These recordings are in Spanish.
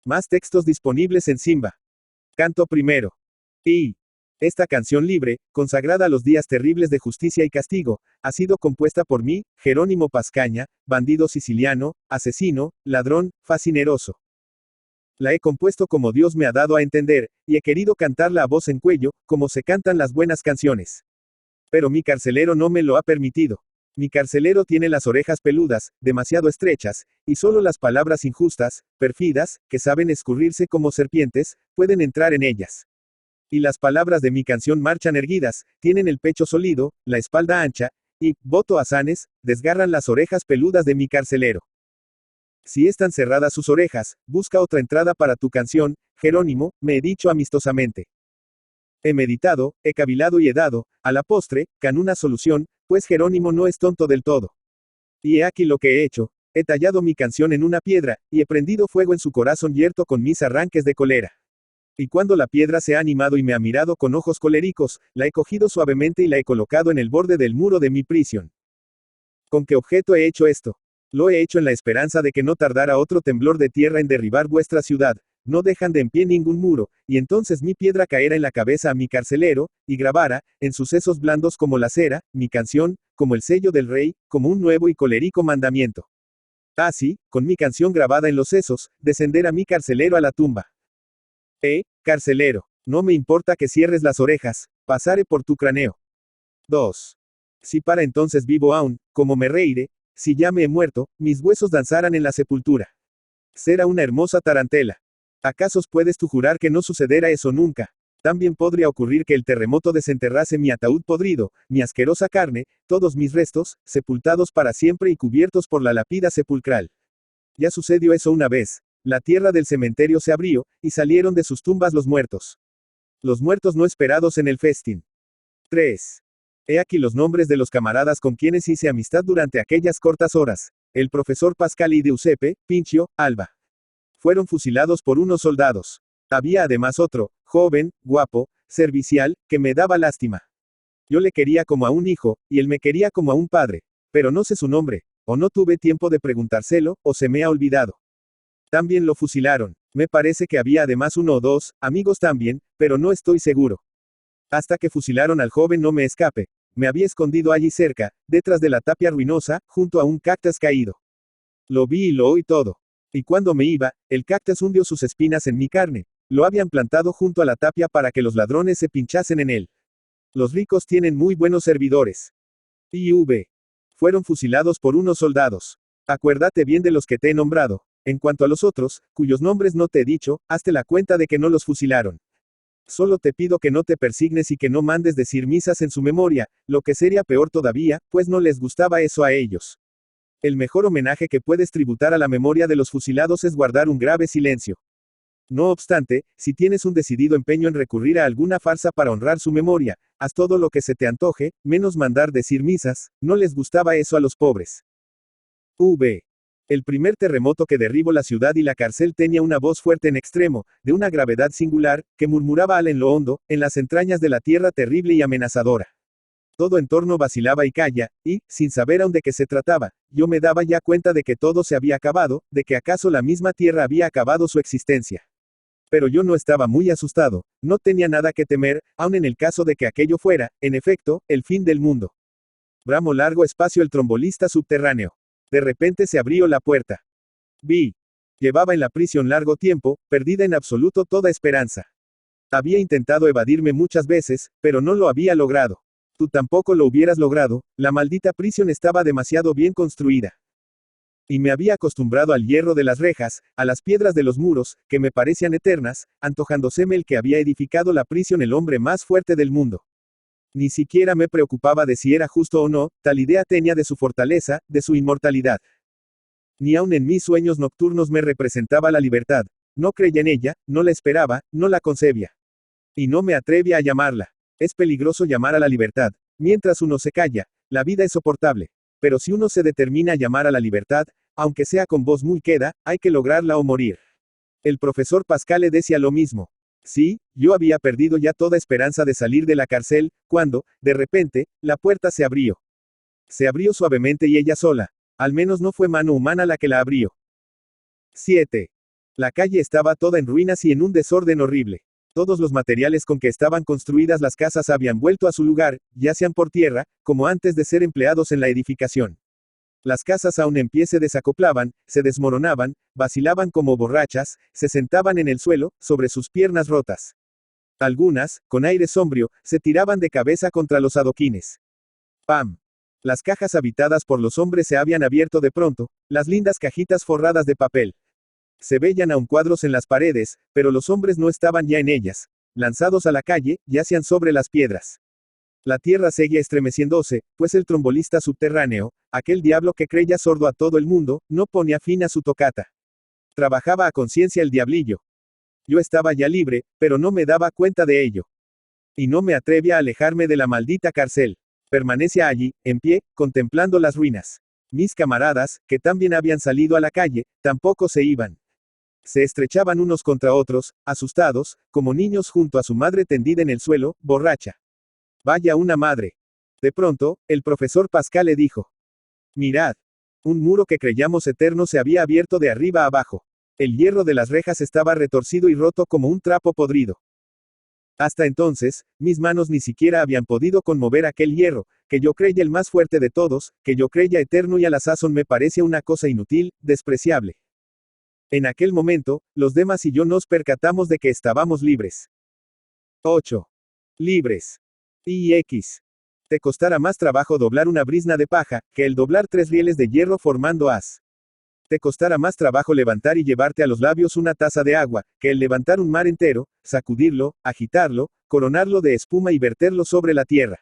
Más textos disponibles en Simba. Canto primero. Y esta canción libre, consagrada a los días terribles de justicia y castigo, ha sido compuesta por mí, Jerónimo Pascaña, bandido siciliano, asesino, ladrón, fascineroso. La he compuesto como Dios me ha dado a entender, y he querido cantarla a voz en cuello, como se cantan las buenas canciones. Pero mi carcelero no me lo ha permitido. Mi carcelero tiene las orejas peludas, demasiado estrechas, y solo las palabras injustas, pérfidas, que saben escurrirse como serpientes, pueden entrar en ellas. Y las palabras de mi canción marchan erguidas, tienen el pecho sólido, la espalda ancha, y, voto a sanes, desgarran las orejas peludas de mi carcelero. Si están cerradas sus orejas, busca otra entrada para tu canción, Jerónimo, me he dicho amistosamente. He meditado, he cavilado y he dado, a la postre, can una solución, pues Jerónimo no es tonto del todo. Y he aquí lo que he hecho, he tallado mi canción en una piedra, y he prendido fuego en su corazón yerto con mis arranques de cólera. Y cuando la piedra se ha animado y me ha mirado con ojos coléricos, la he cogido suavemente y la he colocado en el borde del muro de mi prisión. ¿Con qué objeto he hecho esto? Lo he hecho en la esperanza de que no tardara otro temblor de tierra en derribar vuestra ciudad, no dejan de en pie ningún muro, y entonces mi piedra caerá en la cabeza a mi carcelero, y grabara, en sus sesos blandos como la cera, mi canción, como el sello del rey, como un nuevo y colérico mandamiento. Así, con mi canción grabada en los sesos, descenderá mi carcelero a la tumba. Carcelero, no me importa que cierres las orejas, pasaré por tu cráneo. 2. Si para entonces vivo aún, como me reiré, si ya me he muerto, mis huesos danzarán en la sepultura. Será una hermosa tarantela. ¿Acaso puedes tú jurar que no sucederá eso nunca? También podría ocurrir que el terremoto desenterrase mi ataúd podrido, mi asquerosa carne, todos mis restos, sepultados para siempre y cubiertos por la lápida sepulcral. Ya sucedió eso una vez. La tierra del cementerio se abrió, y salieron de sus tumbas los muertos. Los muertos no esperados en el festín. 3. He aquí los nombres de los camaradas con quienes hice amistad durante aquellas cortas horas. El profesor Pascal y Giuseppe, Pincio, Alba. Fueron fusilados por unos soldados. Había además otro, joven, guapo, servicial, que me daba lástima. Yo le quería como a un hijo, y él me quería como a un padre. Pero no sé su nombre, o no tuve tiempo de preguntárselo, o se me ha olvidado. También lo fusilaron. Me parece que había además uno o dos, amigos también, pero no estoy seguro. Hasta que fusilaron al joven no me escape. Me había escondido allí cerca, detrás de la tapia ruinosa, junto a un cactus caído. Lo vi y lo oí todo. Y cuando me iba, el cactus hundió sus espinas en mi carne. Lo habían plantado junto a la tapia para que los ladrones se pinchasen en él. Los ricos tienen muy buenos servidores. IV. Fueron fusilados por unos soldados. Acuérdate bien de los que te he nombrado. En cuanto a los otros, cuyos nombres no te he dicho, hazte la cuenta de que no los fusilaron. Solo te pido que no te persignes y que no mandes decir misas en su memoria, lo que sería peor todavía, pues no les gustaba eso a ellos. El mejor homenaje que puedes tributar a la memoria de los fusilados es guardar un grave silencio. No obstante, si tienes un decidido empeño en recurrir a alguna farsa para honrar su memoria, haz todo lo que se te antoje, menos mandar decir misas, no les gustaba eso a los pobres. El primer terremoto que derribó la ciudad y la cárcel tenía una voz fuerte en extremo, de una gravedad singular, que murmuraba al en lo hondo, en las entrañas de la tierra terrible y amenazadora. Todo en torno vacilaba y calla, y, sin saber aún de qué se trataba, yo me daba ya cuenta de que todo se había acabado, de que acaso la misma tierra había acabado su existencia. Pero yo no estaba muy asustado, no tenía nada que temer, aun en el caso de que aquello fuera, en efecto, el fin del mundo. Bramó largo espacio el trombolista subterráneo. De repente se abrió la puerta. Vi. Llevaba en la prisión largo tiempo, perdida en absoluto toda esperanza. Había intentado evadirme muchas veces, pero no lo había logrado. Tú tampoco lo hubieras logrado, la maldita prisión estaba demasiado bien construida. Y me había acostumbrado al hierro de las rejas, a las piedras de los muros, que me parecían eternas, antojándoseme el que había edificado la prisión el hombre más fuerte del mundo. Ni siquiera me preocupaba de si era justo o no, tal idea tenía de su fortaleza, de su inmortalidad. Ni aun en mis sueños nocturnos me representaba la libertad. No creía en ella, no la esperaba, no la concebía. Y no me atrevía a llamarla. Es peligroso llamar a la libertad. Mientras uno se calla, la vida es soportable. Pero si uno se determina a llamar a la libertad, aunque sea con voz muy queda, hay que lograrla o morir. El profesor Pascal le decía lo mismo. Sí, yo había perdido ya toda esperanza de salir de la cárcel, cuando, de repente, la puerta se abrió. Se abrió suavemente y ella sola. Al menos no fue mano humana la que la abrió. 7. La calle estaba toda en ruinas y en un desorden horrible. Todos los materiales con que estaban construidas las casas habían vuelto a su lugar, ya sean por tierra, como antes de ser empleados en la edificación. Las casas aún en pie se desacoplaban, se desmoronaban, vacilaban como borrachas, se sentaban en el suelo, sobre sus piernas rotas. Algunas, con aire sombrío, se tiraban de cabeza contra los adoquines. ¡Pam! Las cajas habitadas por los hombres se habían abierto de pronto, las lindas cajitas forradas de papel. Se veían aún cuadros en las paredes, pero los hombres no estaban ya en ellas. Lanzados a la calle, yacían sobre las piedras. La tierra seguía estremeciéndose, pues el trombolista subterráneo, aquel diablo que creía sordo a todo el mundo, no ponía fin a su tocata. Trabajaba a conciencia el diablillo. Yo estaba ya libre, pero no me daba cuenta de ello. Y no me atrevía a alejarme de la maldita cárcel. Permanecía allí, en pie, contemplando las ruinas. Mis camaradas, que también habían salido a la calle, tampoco se iban. Se estrechaban unos contra otros, asustados, como niños junto a su madre tendida en el suelo, borracha. Vaya una madre. De pronto, el profesor Pascal le dijo. Mirad. Un muro que creíamos eterno se había abierto de arriba a abajo. El hierro de las rejas estaba retorcido y roto como un trapo podrido. Hasta entonces, mis manos ni siquiera habían podido conmover aquel hierro, que yo creía el más fuerte de todos, que yo creía eterno y a la sazón me parecía una cosa inútil, despreciable. En aquel momento, los demás y yo nos percatamos de que estábamos libres. 8. Libres. X. Te costará más trabajo doblar una brizna de paja, que el doblar 3 rieles de hierro formando haz. Te costará más trabajo levantar y llevarte a los labios una taza de agua, que el levantar un mar entero, sacudirlo, agitarlo, coronarlo de espuma y verterlo sobre la tierra.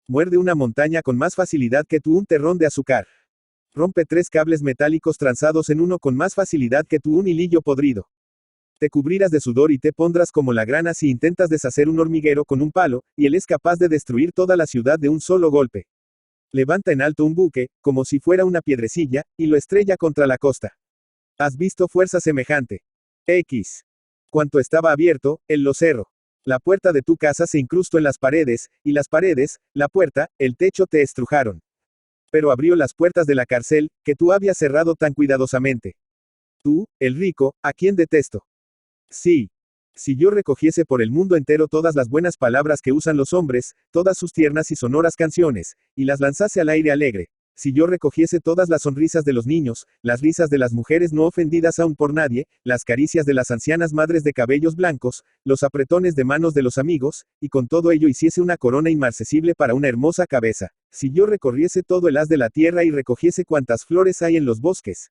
Muerde una montaña con más facilidad que tú un terrón de azúcar. Rompe 3 cables metálicos tranzados en uno con más facilidad que tú un hilillo podrido. Te cubrirás de sudor y te pondrás como la grana si intentas deshacer un hormiguero con un palo, y él es capaz de destruir toda la ciudad de un solo golpe. Levanta en alto un buque, como si fuera una piedrecilla, y lo estrella contra la costa. ¿Has visto fuerza semejante? X. Cuanto estaba abierto, él lo cerró. La puerta de tu casa se incrustó en las paredes, y las paredes, la puerta, el techo te estrujaron. Pero abrió las puertas de la cárcel, que tú habías cerrado tan cuidadosamente. Tú, el rico, a quien detesto. Sí. Si yo recogiese por el mundo entero todas las buenas palabras que usan los hombres, todas sus tiernas y sonoras canciones, y las lanzase al aire alegre, si yo recogiese todas las sonrisas de los niños, las risas de las mujeres no ofendidas aún por nadie, las caricias de las ancianas madres de cabellos blancos, los apretones de manos de los amigos, y con todo ello hiciese una corona inmarcesible para una hermosa cabeza, si yo recorriese todo el haz de la tierra y recogiese cuantas flores hay en los bosques,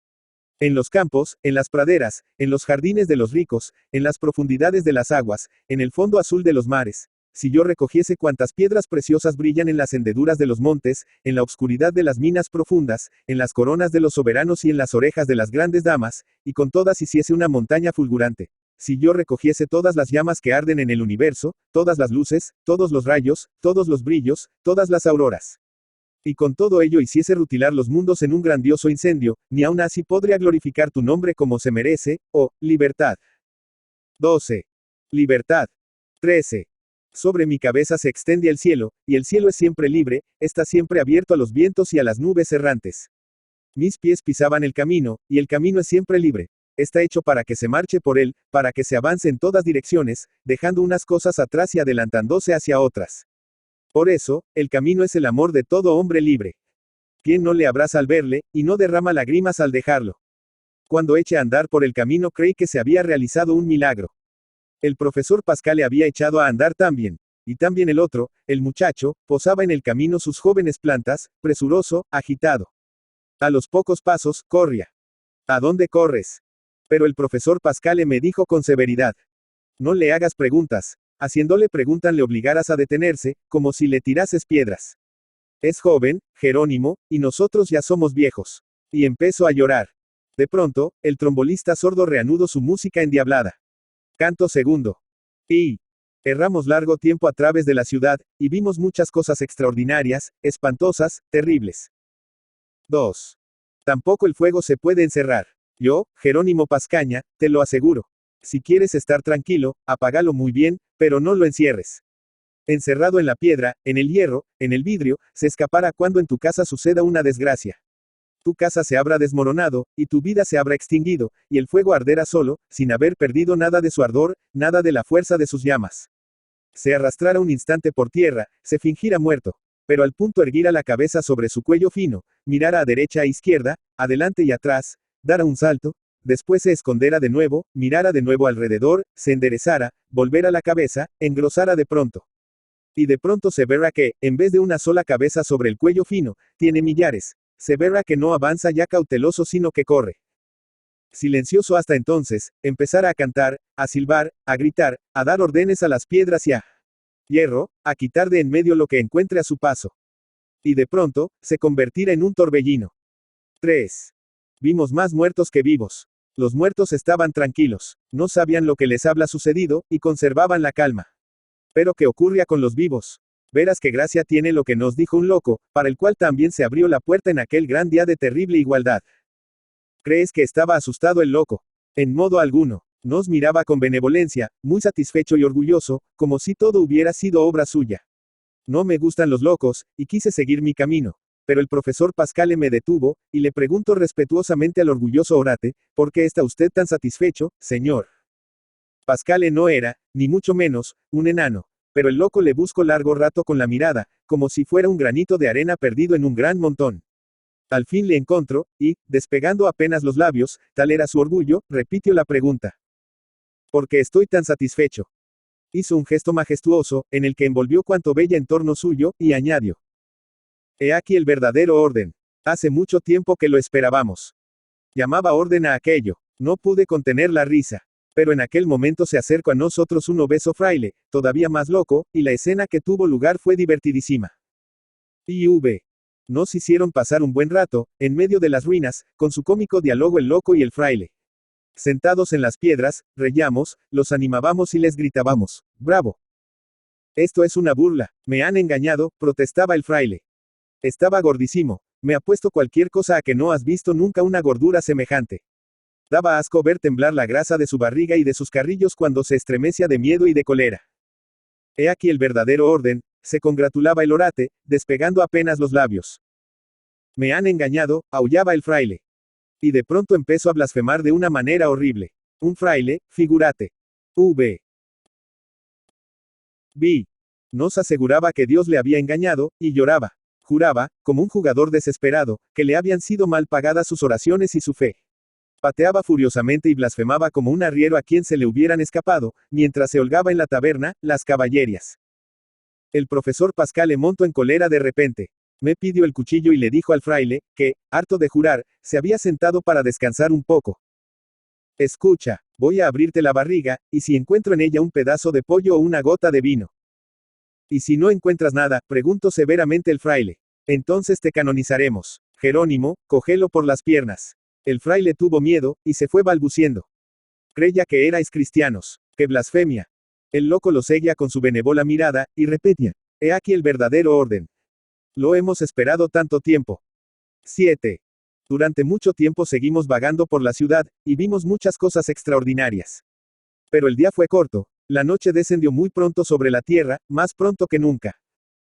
en los campos, en las praderas, en los jardines de los ricos, en las profundidades de las aguas, en el fondo azul de los mares, si yo recogiese cuantas piedras preciosas brillan en las hendeduras de los montes, en la obscuridad de las minas profundas, en las coronas de los soberanos y en las orejas de las grandes damas, y con todas hiciese una montaña fulgurante. Si yo recogiese todas las llamas que arden en el universo, todas las luces, todos los rayos, todos los brillos, todas las auroras. Y con todo ello hiciese rutilar los mundos en un grandioso incendio, ni aun así podría glorificar tu nombre como se merece, oh, libertad. 12. Libertad. 13. Sobre mi cabeza se extiende el cielo, y el cielo es siempre libre, está siempre abierto a los vientos y a las nubes errantes. Mis pies pisaban el camino, y el camino es siempre libre. Está hecho para que se marche por él, para que se avance en todas direcciones, dejando unas cosas atrás y adelantándose hacia otras. Por eso, el camino es el amor de todo hombre libre. ¿Quién no le abraza al verle, y no derrama lágrimas al dejarlo? Cuando eche a andar por el camino creí que se había realizado un milagro. El profesor Pascal le había echado a andar también. Y también el otro, el muchacho, posaba en el camino sus jóvenes plantas, presuroso, agitado. A los pocos pasos, corría. ¿A dónde corres? Pero el profesor Pascal me dijo con severidad. No le hagas preguntas. Haciéndole preguntas le obligarás a detenerse, como si le tirases piedras. Es joven, Jerónimo, y nosotros ya somos viejos. Y empezó a llorar. De pronto, el trombolista sordo reanudó su música endiablada. Canto segundo. Y erramos largo tiempo a través de la ciudad, y vimos muchas cosas extraordinarias, espantosas, terribles. 2. Tampoco el fuego se puede encerrar. Yo, Jerónimo Pascaña, te lo aseguro. Si quieres estar tranquilo, apágalo muy bien, pero no lo encierres. Encerrado en la piedra, en el hierro, en el vidrio, se escapará cuando en tu casa suceda una desgracia. Tu casa se habrá desmoronado, y tu vida se habrá extinguido, y el fuego arderá solo, sin haber perdido nada de su ardor, nada de la fuerza de sus llamas. Se arrastrara un instante por tierra, se fingiera muerto. Pero al punto erguirá la cabeza sobre su cuello fino, mirara a derecha e izquierda, adelante y atrás, dará un salto, después se esconderá de nuevo, mirara de nuevo alrededor, se enderezara, volverá la cabeza, engrosara de pronto. Y de pronto se verá que, en vez de una sola cabeza sobre el cuello fino, tiene millares. Se verá que no avanza ya cauteloso sino que corre. Silencioso hasta entonces, empezará a cantar, a silbar, a gritar, a dar órdenes a las piedras y a hierro, a quitar de en medio lo que encuentre a su paso. Y de pronto, se convertirá en un torbellino. 3. Vimos más muertos que vivos. Los muertos estaban tranquilos, no sabían lo que les había sucedido, y conservaban la calma. Pero ¿qué ocurría con los vivos? Verás qué gracia tiene lo que nos dijo un loco, para el cual también se abrió la puerta en aquel gran día de terrible igualdad. ¿Crees que estaba asustado el loco? En modo alguno. Nos miraba con benevolencia, muy satisfecho y orgulloso, como si todo hubiera sido obra suya. No me gustan los locos, y quise seguir mi camino. Pero el profesor Pascale me detuvo, y le preguntó respetuosamente al orgulloso orate, ¿por qué está usted tan satisfecho, señor? Pascale no era, ni mucho menos, un enano. Pero el loco le buscó largo rato con la mirada, como si fuera un granito de arena perdido en un gran montón. Al fin le encontró, y, despegando apenas los labios, tal era su orgullo, repitió la pregunta. ¿Por qué estoy tan satisfecho? Hizo un gesto majestuoso, en el que envolvió cuanto veía en torno suyo, y añadió. He aquí el verdadero orden. Hace mucho tiempo que lo esperábamos. Llamaba orden a aquello. No pude contener la risa. Pero en aquel momento se acercó a nosotros un obeso fraile, todavía más loco, y la escena que tuvo lugar fue divertidísima. Nos hicieron pasar un buen rato, en medio de las ruinas, con su cómico diálogo el loco y el fraile. Sentados en las piedras, reíamos, los animábamos y les gritábamos, ¡bravo! Esto es una burla, me han engañado, protestaba el fraile. Estaba gordísimo, me apuesto cualquier cosa a que no has visto nunca una gordura semejante. Daba asco ver temblar la grasa de su barriga y de sus carrillos cuando se estremecía de miedo y de cólera. He aquí el verdadero orden, se congratulaba el orate, despegando apenas los labios. Me han engañado, aullaba el fraile. Y de pronto empezó a blasfemar de una manera horrible. Un fraile, figurate. Nos aseguraba que Dios le había engañado, y lloraba. Juraba, como un jugador desesperado, que le habían sido mal pagadas sus oraciones y su fe. Pateaba furiosamente y blasfemaba como un arriero a quien se le hubieran escapado, mientras se holgaba en la taberna, las caballerias. El profesor Pascale montó en cólera de repente. Me pidió el cuchillo y le dijo al fraile, que, harto de jurar, se había sentado para descansar un poco. Escucha, voy a abrirte la barriga, y si encuentro en ella un pedazo de pollo o una gota de vino. Y si no encuentras nada, preguntó severamente el fraile. Entonces te canonizaremos. Jerónimo, cógelo por las piernas. El fraile tuvo miedo, y se fue balbuciendo. Creía que erais cristianos. ¡Qué blasfemia! El loco lo seguía con su benévola mirada, y repetía. He aquí el verdadero orden. Lo hemos esperado tanto tiempo. 7. Durante mucho tiempo seguimos vagando por la ciudad, y vimos muchas cosas extraordinarias. Pero el día fue corto, la noche descendió muy pronto sobre la tierra, más pronto que nunca.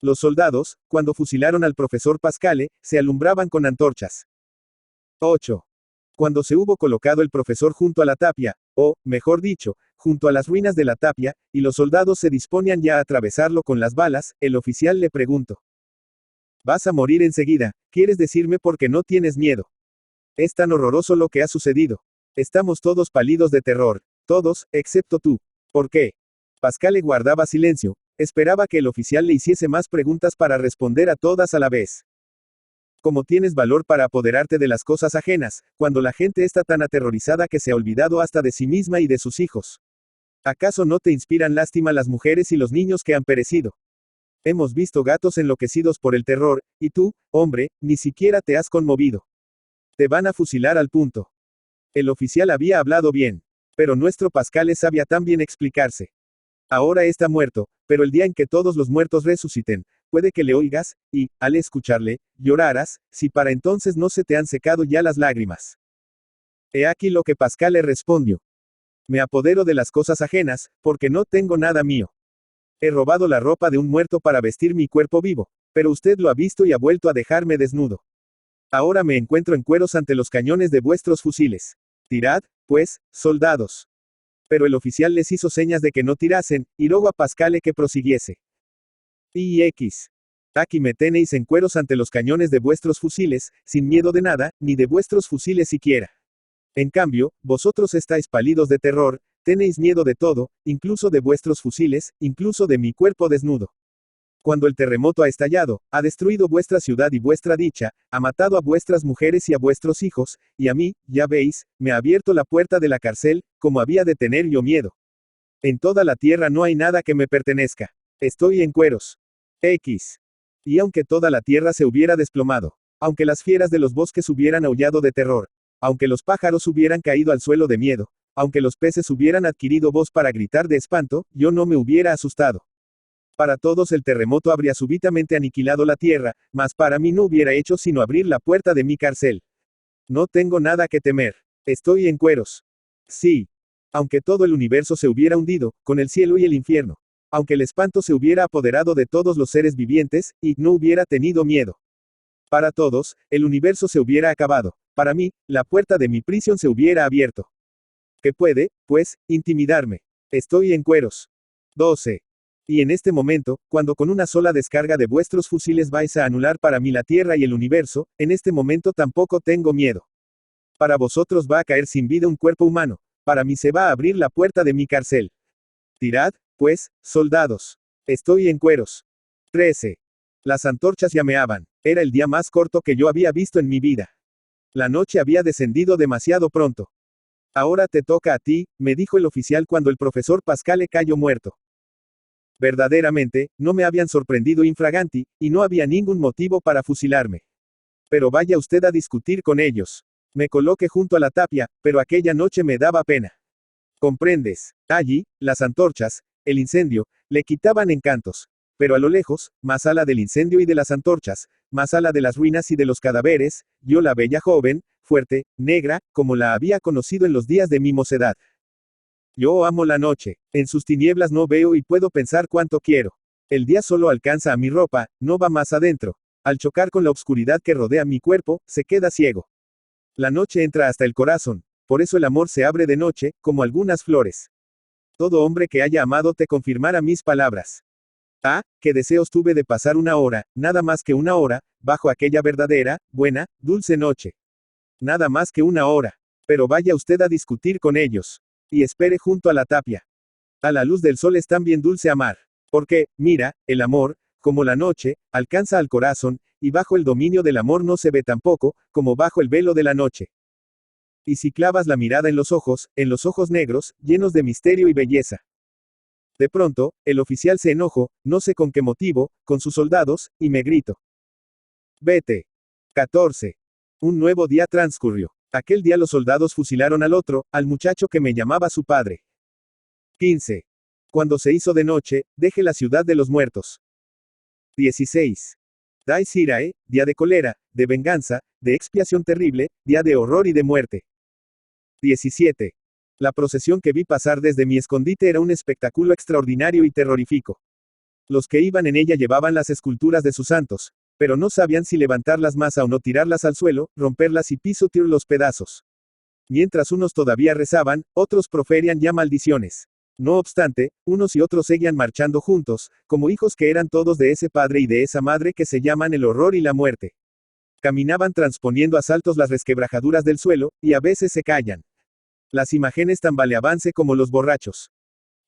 Los soldados, cuando fusilaron al profesor Pascale, se alumbraban con antorchas. 8. Cuando se hubo colocado el profesor junto a la tapia, o, mejor dicho, junto a las ruinas de la tapia, y los soldados se disponían ya a atravesarlo con las balas, el oficial le preguntó. Vas a morir enseguida, ¿quieres decirme por qué no tienes miedo? Es tan horroroso lo que ha sucedido. Estamos todos pálidos de terror, todos, excepto tú. ¿Por qué? Pascale guardaba silencio, esperaba que el oficial le hiciese más preguntas para responder a todas a la vez. ¿Cómo tienes valor para apoderarte de las cosas ajenas, cuando la gente está tan aterrorizada que se ha olvidado hasta de sí misma y de sus hijos? ¿Acaso no te inspiran lástima las mujeres y los niños que han perecido? Hemos visto gatos enloquecidos por el terror, y tú, hombre, ni siquiera te has conmovido. Te van a fusilar al punto. El oficial había hablado bien. Pero nuestro Pascale sabía tan bien explicarse. Ahora está muerto, pero el día en que todos los muertos resuciten, puede que le oigas, y, al escucharle, lloraras, si para entonces no se te han secado ya las lágrimas. He aquí lo que Pascale respondió. Me apodero de las cosas ajenas, porque no tengo nada mío. He robado la ropa de un muerto para vestir mi cuerpo vivo, pero usted lo ha visto y ha vuelto a dejarme desnudo. Ahora me encuentro en cueros ante los cañones de vuestros fusiles. Tirad, pues, soldados. Pero el oficial les hizo señas de que no tirasen, y luego a Pascale que prosiguiese. X. Aquí me tenéis en cueros ante los cañones de vuestros fusiles, sin miedo de nada, ni de vuestros fusiles siquiera. En cambio, vosotros estáis pálidos de terror, tenéis miedo de todo, incluso de vuestros fusiles, incluso de mi cuerpo desnudo. Cuando el terremoto ha estallado, ha destruido vuestra ciudad y vuestra dicha, ha matado a vuestras mujeres y a vuestros hijos, y a mí, ya veis, me ha abierto la puerta de la cárcel, como había de tener yo miedo. En toda la tierra no hay nada que me pertenezca. Estoy en cueros. X. Y aunque toda la tierra se hubiera desplomado, aunque las fieras de los bosques hubieran aullado de terror, aunque los pájaros hubieran caído al suelo de miedo, aunque los peces hubieran adquirido voz para gritar de espanto, yo no me hubiera asustado. Para todos el terremoto habría súbitamente aniquilado la tierra, mas para mí no hubiera hecho sino abrir la puerta de mi cárcel. No tengo nada que temer. Estoy en cueros. Sí. Aunque todo el universo se hubiera hundido, con el cielo y el infierno. Aunque el espanto se hubiera apoderado de todos los seres vivientes, y no hubiera tenido miedo. Para todos, el universo se hubiera acabado. Para mí, la puerta de mi prisión se hubiera abierto. ¿Qué puede, pues, intimidarme? Estoy en cueros. 12. Y en este momento, cuando con una sola descarga de vuestros fusiles vais a anular para mí la tierra y el universo, en este momento tampoco tengo miedo. Para vosotros va a caer sin vida un cuerpo humano, para mí se va a abrir la puerta de mi cárcel. Tirad, pues, soldados. Estoy en cueros. 13. Las antorchas llameaban. Era el día más corto que yo había visto en mi vida. La noche había descendido demasiado pronto. Ahora te toca a ti, me dijo el oficial cuando el profesor Pascale cayó muerto. Verdaderamente, no me habían sorprendido infraganti, y no había ningún motivo para fusilarme. Pero vaya usted a discutir con ellos. Me coloqué junto a la tapia, pero aquella noche me daba pena. ¿Comprendes? Allí, las antorchas, el incendio, le quitaban encantos. Pero a lo lejos, más a la del incendio y de las antorchas, más a la de las ruinas y de los cadáveres, yo la bella joven, fuerte, negra, como la había conocido en los días de mi mocedad. Yo amo la noche. En sus tinieblas no veo y puedo pensar cuanto quiero. El día solo alcanza a mi ropa, no va más adentro. Al chocar con la oscuridad que rodea mi cuerpo, se queda ciego. La noche entra hasta el corazón, por eso el amor se abre de noche, como algunas flores. Todo hombre que haya amado te confirmará mis palabras. Ah, qué deseos tuve de pasar una hora, nada más que una hora, bajo aquella verdadera, buena, dulce noche. Nada más que una hora. Pero vaya usted a discutir con ellos. Y espere junto a la tapia. A la luz del sol es también dulce amar. Porque, mira, el amor, como la noche, alcanza al corazón, y bajo el dominio del amor no se ve tampoco, como bajo el velo de la noche. Y si clavas la mirada en los ojos negros, llenos de misterio y belleza. De pronto, el oficial se enojó, no sé con qué motivo, con sus soldados, y me gritó. Vete. 14. Un nuevo día transcurrió. Aquel día los soldados fusilaron al otro, al muchacho que me llamaba su padre. 15. Cuando se hizo de noche, dejé la ciudad de los muertos. 16. Dies irae, día de cólera, de venganza, de expiación terrible, día de horror y de muerte. 17. La procesión que vi pasar desde mi escondite era un espectáculo extraordinario y terrorífico. Los que iban en ella llevaban las esculturas de sus santos, pero no sabían si levantarlas más o no tirarlas al suelo, romperlas y pisotear los pedazos. Mientras unos todavía rezaban, otros proferían ya maldiciones. No obstante, unos y otros seguían marchando juntos, como hijos que eran todos de ese padre y de esa madre que se llaman el horror y la muerte. Caminaban transponiendo a saltos las resquebrajaduras del suelo, y a veces se callan. Las imágenes tambaleabanse como los borrachos.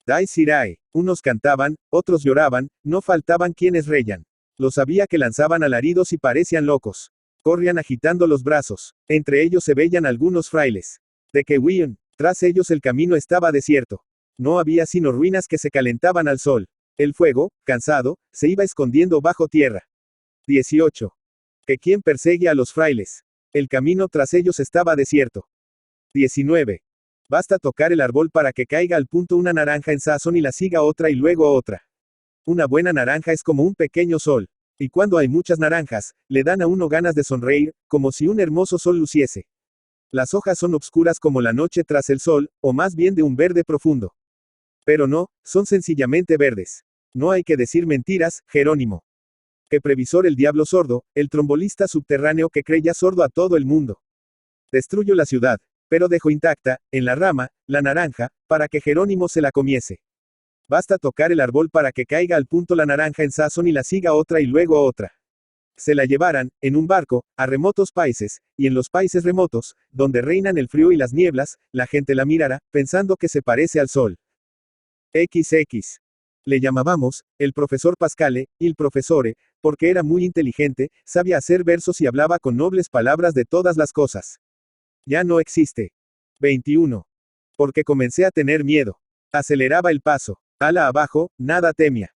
Dies irae. Unos cantaban, otros lloraban, no faltaban quienes reían. Los había que lanzaban alaridos y parecían locos. Corrían agitando los brazos. Entre ellos se veían algunos frailes. De que huían. Tras ellos el camino estaba desierto. No había sino ruinas que se calentaban al sol. El fuego, cansado, se iba escondiendo bajo tierra. 18. Que quien persegue a los frailes. El camino tras ellos estaba desierto. 19. Basta tocar el árbol para que caiga al punto una naranja en sazón y la siga otra y luego otra. Una buena naranja es como un pequeño sol. Y cuando hay muchas naranjas, le dan a uno ganas de sonreír, como si un hermoso sol luciese. Las hojas son obscuras como la noche tras el sol, o más bien de un verde profundo. Pero no, son sencillamente verdes. No hay que decir mentiras, Jerónimo. Que previsor el diablo sordo, el trombolista subterráneo que creía sordo a todo el mundo. Destruyo la ciudad, pero dejo intacta, en la rama, la naranja, para que Jerónimo se la comiese. Basta tocar el árbol para que caiga al punto la naranja en sazón y la siga otra y luego otra. Se la llevaran, en un barco, a remotos países, y en los países remotos, donde reinan el frío y las nieblas, la gente la mirara, pensando que se parece al sol. XX. Le llamábamos, el profesor Pascale, il profesore, porque era muy inteligente, sabía hacer versos y hablaba con nobles palabras de todas las cosas. Ya no existe. 21. Porque comencé a tener miedo. Aceleraba el paso. Ala abajo, nada temía.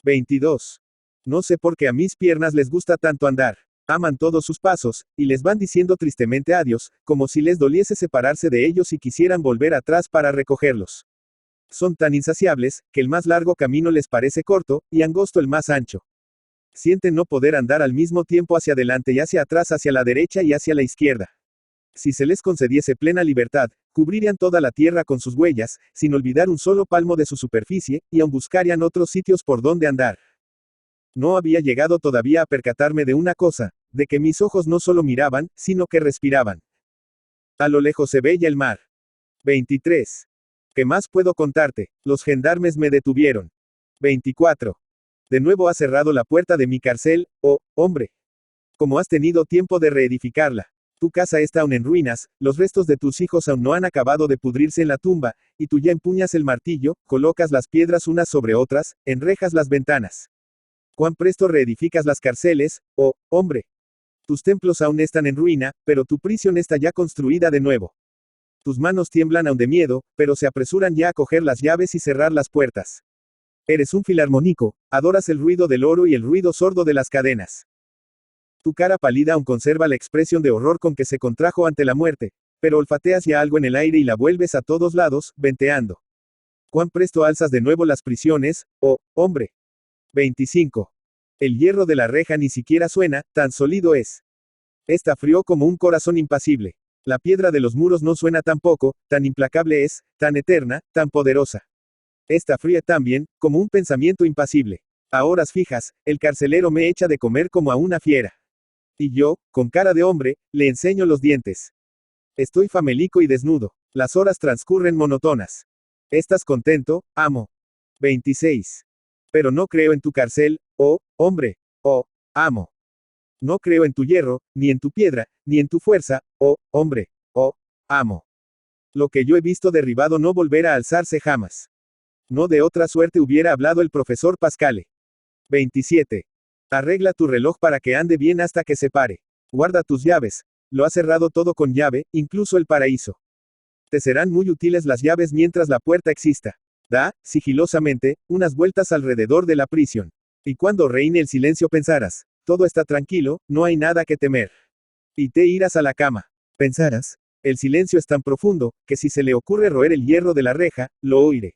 22. No sé por qué a mis piernas les gusta tanto andar. Aman todos sus pasos, y les van diciendo tristemente adiós, como si les doliese separarse de ellos y quisieran volver atrás para recogerlos. Son tan insaciables, que el más largo camino les parece corto, y angosto el más ancho. Sienten no poder andar al mismo tiempo hacia adelante y hacia atrás, hacia la derecha y hacia la izquierda. Si se les concediese plena libertad, cubrirían toda la tierra con sus huellas, sin olvidar un solo palmo de su superficie, y aún buscarían otros sitios por donde andar. No había llegado todavía a percatarme de una cosa, de que mis ojos no solo miraban, sino que respiraban. A lo lejos se veía el mar. 23. ¿Qué más puedo contarte? Los gendarmes me detuvieron. 24. De nuevo has cerrado la puerta de mi cárcel, oh, hombre. ¿Cómo has tenido tiempo de reedificarla? Tu casa está aún en ruinas, los restos de tus hijos aún no han acabado de pudrirse en la tumba, y tú ya empuñas el martillo, colocas las piedras unas sobre otras, enrejas las ventanas. Cuán presto reedificas las cárceles, oh, hombre. Tus templos aún están en ruina, pero tu prisión está ya construida de nuevo. Tus manos tiemblan aún de miedo, pero se apresuran ya a coger las llaves y cerrar las puertas. Eres un filarmónico, adoras el ruido del oro y el ruido sordo de las cadenas. Tu cara pálida aún conserva la expresión de horror con que se contrajo ante la muerte, pero olfateas ya algo en el aire y la vuelves a todos lados, venteando. Cuán presto alzas de nuevo las prisiones, oh, hombre. 25. El hierro de la reja ni siquiera suena, tan sólido es. Está frío como un corazón impasible. La piedra de los muros no suena tampoco, tan implacable es, tan eterna, tan poderosa. Está fría también, como un pensamiento impasible. A horas fijas, el carcelero me echa de comer como a una fiera. Y yo, con cara de hombre, le enseño los dientes. Estoy famélico y desnudo. Las horas transcurren monotonas. ¿Estás contento, amo? 26. Pero no creo en tu cárcel, oh, hombre, oh, amo. No creo en tu hierro, ni en tu piedra, ni en tu fuerza, oh, hombre, oh, amo. Lo que yo he visto derribado no volverá a alzarse jamás. No de otra suerte hubiera hablado el profesor Pascale. 27. Arregla tu reloj para que ande bien hasta que se pare. Guarda tus llaves. Lo has cerrado todo con llave, incluso el paraíso. Te serán muy útiles las llaves mientras la puerta exista. Da, sigilosamente, unas vueltas alrededor de la prisión. Y cuando reine el silencio pensarás, todo está tranquilo, no hay nada que temer. Y te irás a la cama. Pensarás, el silencio es tan profundo, que si se le ocurre roer el hierro de la reja, lo oiré.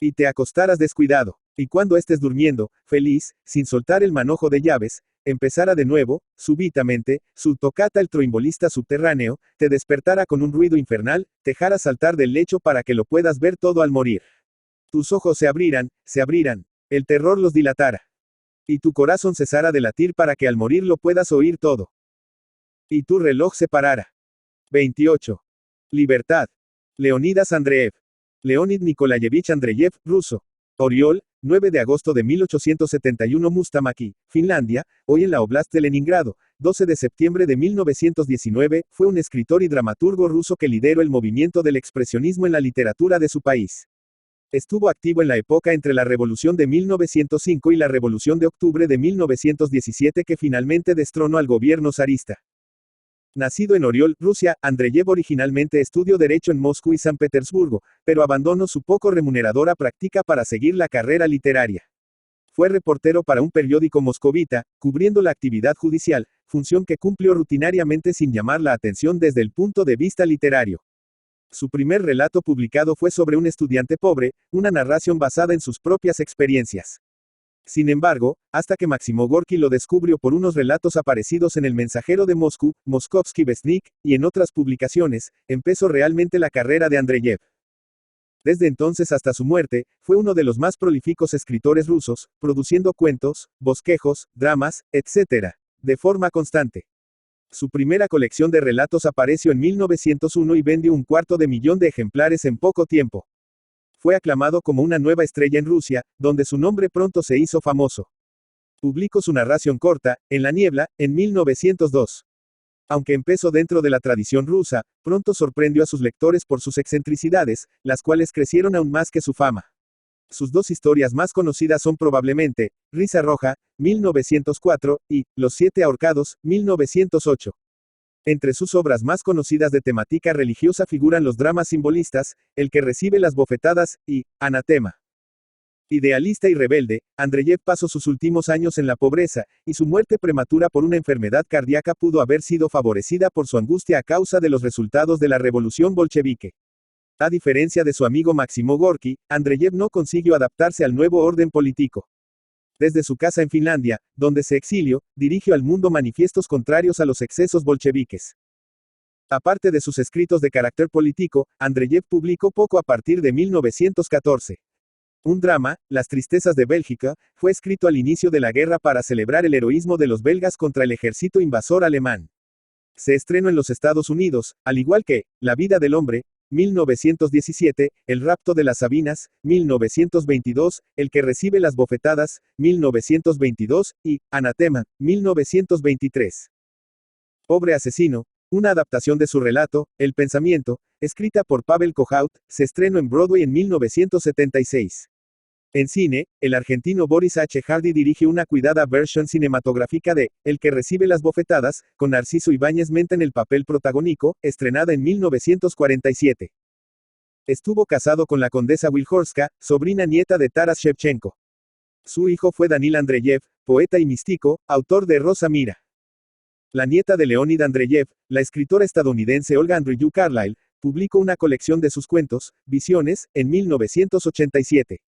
Y te acostarás descuidado. Y cuando estés durmiendo, feliz, sin soltar el manojo de llaves, empezara de nuevo, súbitamente, su tocata el troimbolista subterráneo, te despertara con un ruido infernal, te hará saltar del lecho para que lo puedas ver todo al morir. Tus ojos se abrirán, el terror los dilatara. Y tu corazón cesara de latir para que al morir lo puedas oír todo. Y tu reloj se parara. 28. Libertad. Leonidas Andreev. Leonid Nikolayevich Andreyev, ruso. Oriol, 9 de agosto de 1871 Mustamaki, Finlandia, hoy en la Oblast de Leningrado, 12 de septiembre de 1919, fue un escritor y dramaturgo ruso que lideró el movimiento del expresionismo en la literatura de su país. Estuvo activo en la época entre la Revolución de 1905 y la Revolución de Octubre de 1917 que finalmente destronó al gobierno zarista. Nacido en Oriol, Rusia, Andreyev originalmente estudió Derecho en Moscú y San Petersburgo, pero abandonó su poco remuneradora práctica para seguir la carrera literaria. Fue reportero para un periódico moscovita, cubriendo la actividad judicial, función que cumplió rutinariamente sin llamar la atención desde el punto de vista literario. Su primer relato publicado fue sobre un estudiante pobre, una narración basada en sus propias experiencias. Sin embargo, hasta que Máximo Gorki lo descubrió por unos relatos aparecidos en El Mensajero de Moscú, Moskovsky Vestnik, y en otras publicaciones, empezó realmente la carrera de Andreyev. Desde entonces hasta su muerte, fue uno de los más prolíficos escritores rusos, produciendo cuentos, bosquejos, dramas, etc., de forma constante. Su primera colección de relatos apareció en 1901 y vendió 250.000 de ejemplares en poco tiempo. Fue aclamado como una nueva estrella en Rusia, donde su nombre pronto se hizo famoso. Publicó su narración corta, En la niebla, en 1902. Aunque empezó dentro de la tradición rusa, pronto sorprendió a sus lectores por sus excentricidades, las cuales crecieron aún más que su fama. Sus dos historias más conocidas son probablemente, Risa Roja, 1904, y Los Siete Ahorcados, 1908. Entre sus obras más conocidas de temática religiosa figuran los dramas simbolistas, El que recibe las bofetadas, y Anatema. Idealista y rebelde, Andreyev pasó sus últimos años en la pobreza, y su muerte prematura por una enfermedad cardíaca pudo haber sido favorecida por su angustia a causa de los resultados de la revolución bolchevique. A diferencia de su amigo Máximo Gorki, Andreyev no consiguió adaptarse al nuevo orden político. Desde su casa en Finlandia, donde se exilió, dirigió al mundo manifiestos contrarios a los excesos bolcheviques. Aparte de sus escritos de carácter político, Andreyev publicó poco a partir de 1914. Un drama, Las tristezas de Bélgica, fue escrito al inicio de la guerra para celebrar el heroísmo de los belgas contra el ejército invasor alemán. Se estrenó en los Estados Unidos, al igual que La vida del hombre, 1917, El rapto de las Sabinas, 1922, El que recibe las bofetadas, 1922, y Anatema, 1923. Pobre asesino, una adaptación de su relato, El pensamiento, escrita por Pavel Kohout, se estrenó en Broadway en 1976. En cine, el argentino Boris H. Hardy dirige una cuidada versión cinematográfica de El que recibe las bofetadas, con Narciso Ibáñez Menta en el papel protagónico, estrenada en 1947. Estuvo casado con la condesa Wilhorska, sobrina nieta de Taras Shevchenko. Su hijo fue Danil Andreyev, poeta y místico, autor de Rosa Mira. La nieta de Leonid Andreyev, la escritora estadounidense Olga Andreyev Carlyle, publicó una colección de sus cuentos, Visiones, en 1987.